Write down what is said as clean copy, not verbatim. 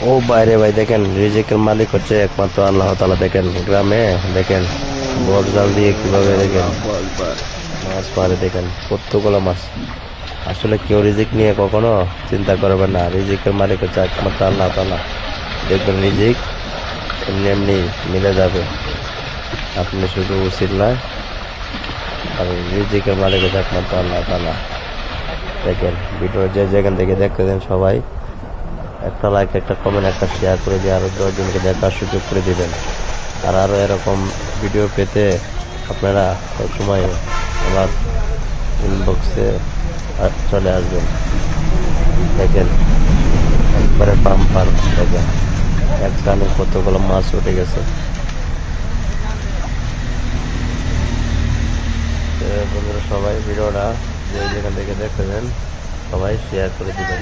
ও বাইরে ভাই দেখেন, রিজিকের মালিক হচ্ছে একমাত্র আল্লাহ তাআলা। দেখেন গ্রামে দেখেন বট জাল দিয়ে কিভাবে দেখেন আল্লাহু আকবার। মাছ মারে, দেখেন কতগুলো মাছ। আসলে কেউ রিজিক নিয়ে কখনো চিন্তা করবে না, রিজিকের মালিক হচ্ছে একমাত্র আল্লাহ তাআলা। দেখবেন রিজিক এমনি এমনি মিলে যাবে, আপনি শুধু উচিত নয়। আর রিজিকের মালিক হচ্ছে একমাত্র আল্লাহ তাআলা। দেখেন ভিডিও যে যেখান থেকে দেখতেছেন সবাই একটা লাইক, একটা কমেন্ট, একটা শেয়ার করে দিয়ে আরো 10 জনকে দেখার সুযোগ করে দিবেন। আর আরো এরকম ভিডিও পেতে আপনারা সবসময় আমার ইনবক্সে চলে আসবেন। দেখেন একবারে পাম্পার, দেখেন এক টানে কতগুলো মাছ উঠে গেছে। তো বন্ধুরা সবাই ভিডিওটা যে যেখান থেকে দেখতেছেন সবাই শেয়ার করে দিবেন।